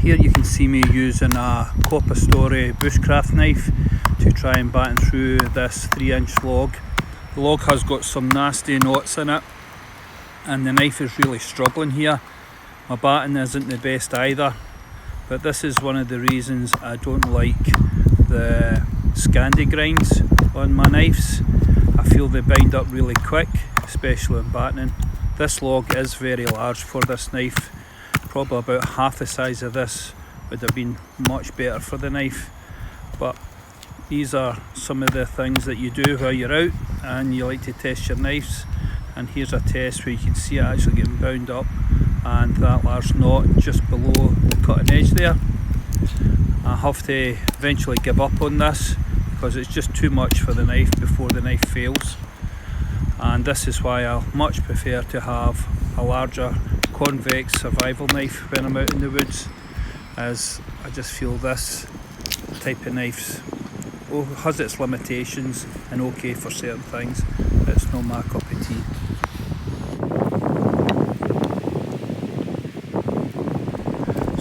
Here you can see me using a KORPOSTORI bushcraft knife to try and batten through this 3-inch log. The log has got some nasty knots in it and the knife is really struggling here. My batting isn't the best either, but this is one of the reasons I don't like the scandi grinds on my knives. I feel they bind up really quick, especially when battening. This log is very large for this knife. Probably about half the size of this would have been much better for the knife, but these are some of the things that you do while you're out and you like to test your knives. And here's a test where you can see it actually getting bound up and that large knot just below the cutting edge there. I have to eventually give up on this because it's just too much for the knife before the knife fails, and this is why I much prefer to have a larger convex survival knife when I'm out in the woods, as I just feel this type of knife has its limitations and okay for certain things. It's not my cup of tea.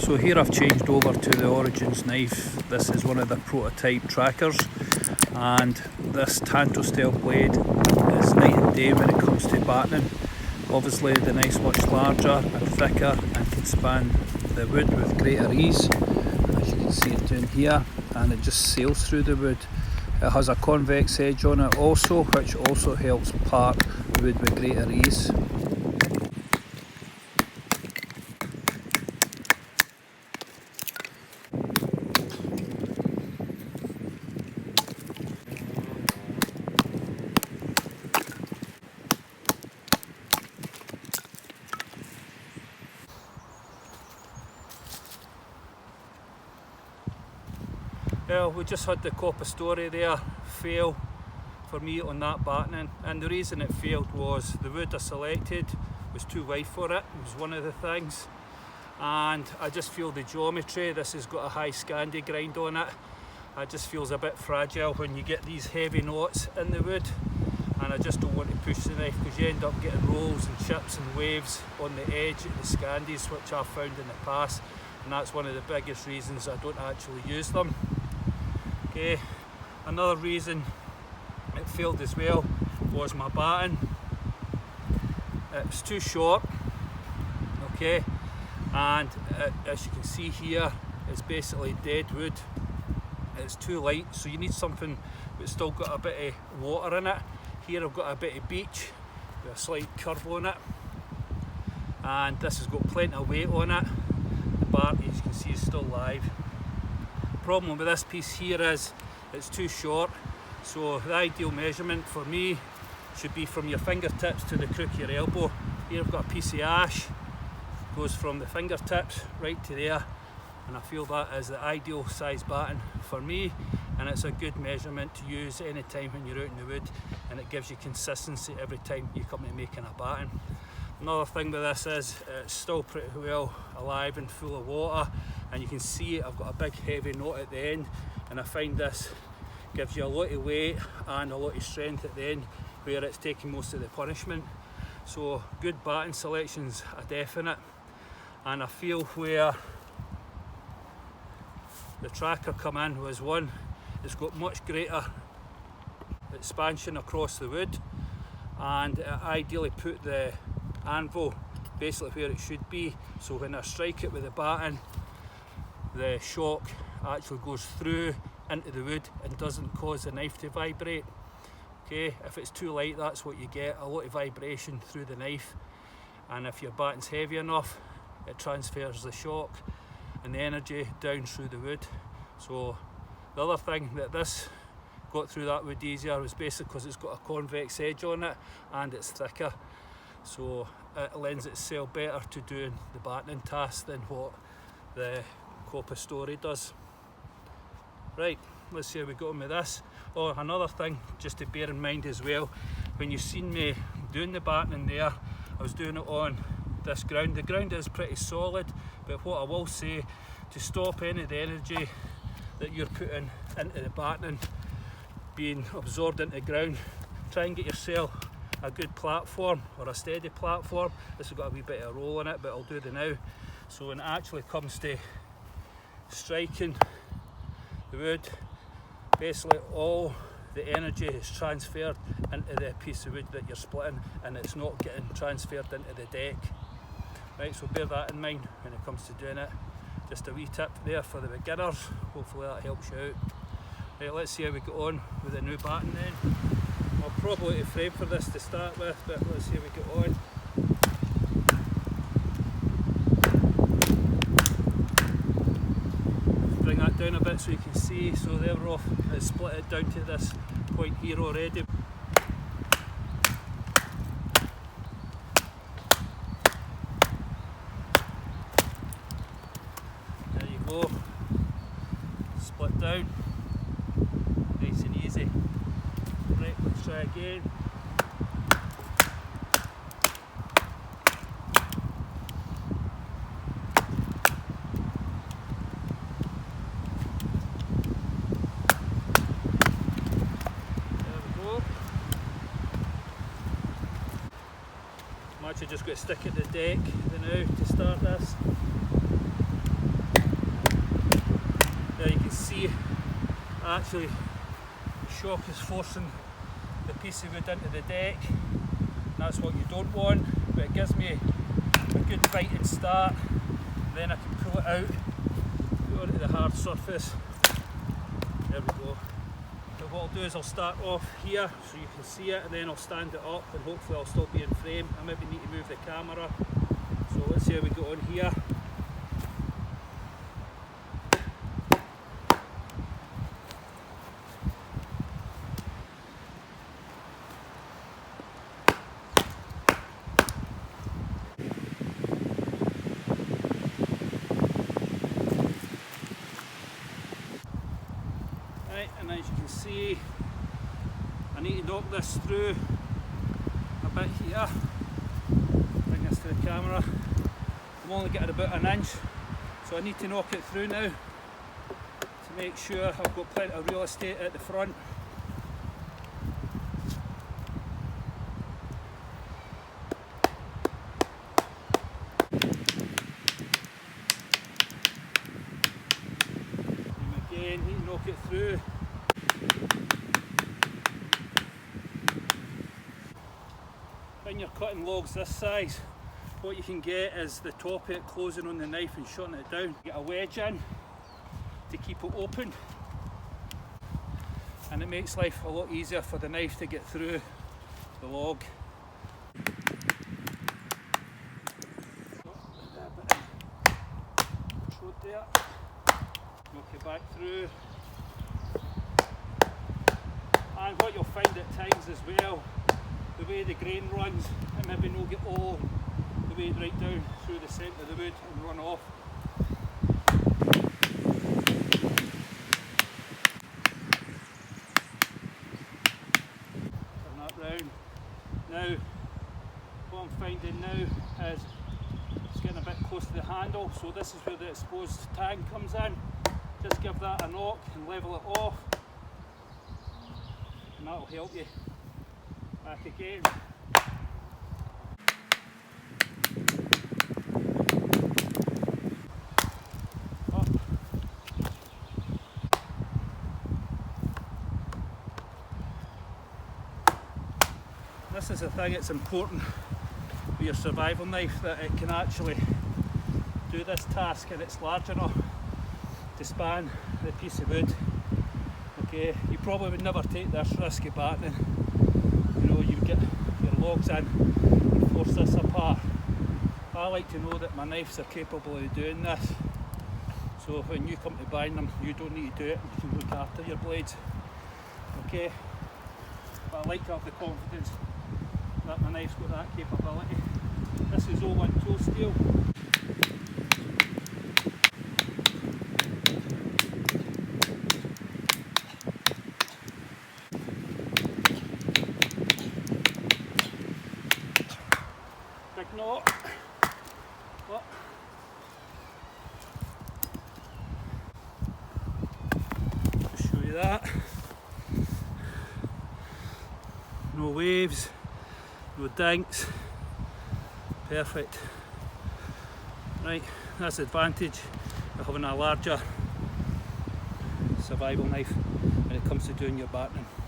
So here I've changed over to the Origins knife. This is one of the prototype trackers, and this Tanto style blade is night and day when it comes to battening. Obviously the knife's much larger and thicker and can span the wood with greater ease, as you can see it doing here, and it just sails through the wood. It has a convex edge on it also, which also helps part the wood with greater ease. Well, we just had the KORPOSTORI there fail for me on that battening, and the reason it failed was the wood I selected was too wide for it. It was one of the things, and I just feel the geometry, this has got a high scandi grind on it. It just feels a bit fragile when you get these heavy knots in the wood, and I just don't want to push the knife because you end up getting rolls and chips and waves on the edge of the scandis, which I've found in the past, and that's one of the biggest reasons I don't actually use them. Okay, another reason it failed as well was my batting. It was too short, okay, and as you can see here, it's basically dead wood. It's too light, so you need something that's still got a bit of water in it. Here I've got a bit of beech with a slight curve on it, and this has got plenty of weight on it. The bark, as you can see, is still live. Problem with this piece here is it's too short, so the ideal measurement for me should be from your fingertips to the crook of your elbow. Here I've got a piece of ash, goes from the fingertips right to there, and I feel that is the ideal size batten for me, and it's a good measurement to use any time when you're out in the wood, and it gives you consistency every time you come to making a batten. Another thing with this is it's still pretty well alive and full of water, and you can see I've got a big heavy knot at the end, and I find this gives you a lot of weight and a lot of strength at the end where it's taking most of the punishment. So good batten selection's a definite, and I feel where the tracker come in was one, it's got much greater expansion across the wood, and it ideally put the anvil basically where it should be, so when I strike it with the batten, the shock actually goes through into the wood and doesn't cause the knife to vibrate. Okay, if it's too light, that's what you get, a lot of vibration through the knife, and if your batten's heavy enough, it transfers the shock and the energy down through the wood. So the other thing that this got through that wood easier was basically because it's got a convex edge on it and it's thicker, so it lends itself better to doing the battening task than what the KORPOSTORI does. Right, let's see how we got on with this. Oh, another thing just to bear in mind as well, when you've seen me doing the battening there, I was doing it on this ground. The ground is pretty solid, but what I will say, to stop any of the energy that you're putting into the battening being absorbed into the ground, try and get yourself a good platform or a steady platform. This has got a wee bit of roll in it, but I'll do the now. So when it actually comes to striking the wood, basically all the energy is transferred into the piece of wood that you're splitting, and it's not getting transferred into the deck. Right, so bear that in mind when it comes to doing it. Just a wee tip there for the beginners, hopefully that helps you out. Right, let's see how we get on with the new batten then. I'll probably out of frame for this to start with, but let's see how we get on. Bring that down a bit so you can see. So there we're off, it's split it down to this point here already. There you go, split down, nice and easy. Right, let's try again. I'm actually just going to stick at the deck now to start this. There you can see actually the shock is forcing the piece of wood into the deck. That's what you don't want, but it gives me a good fighting start. And then I can pull it out, put it onto the hard surface. There we go. But what I'll do is I'll start off here so you can see it, and then I'll stand it up and hopefully I'll still be in frame. I maybe need to move the camera. So let's see how we go on here. Right, and as you can see, I need to knock this through a bit here. Bring this to the camera. I'm only getting about an inch, so I need to knock it through now to make sure I've got plenty of real estate at the front. And again, need to knock it through. When you're cutting logs this size, what you can get is the top of it closing on the knife and shutting it down. Get a wedge in to keep it open, and it makes life a lot easier for the knife to get through the log. There. Knock it back through. And what you'll find at times as well, the way the grain runs, it maybe not get all the way right down through the centre of the wood and run off. Turn that round. Now, what I'm finding now is it's getting a bit close to the handle, so this is where the exposed tang comes in. Just give that a knock and level it off, and that'll help you. Back again. Up. This is the thing, it's important with your survival knife that it can actually do this task, and it's large enough to span the piece of wood. Okay, you probably would never take this risk of battening. You know, you get your logs in and force this apart. I like to know that my knives are capable of doing this, so when you come to buying them, you don't need to do it. You can look after your blades. Okay, but I like to have the confidence that my knife's got that capability. This is 01 tool steel. Big knot. Up. Show you that. No waves, no dinks. Perfect. Right, that's the advantage of having a larger survival knife when it comes to doing your batoning.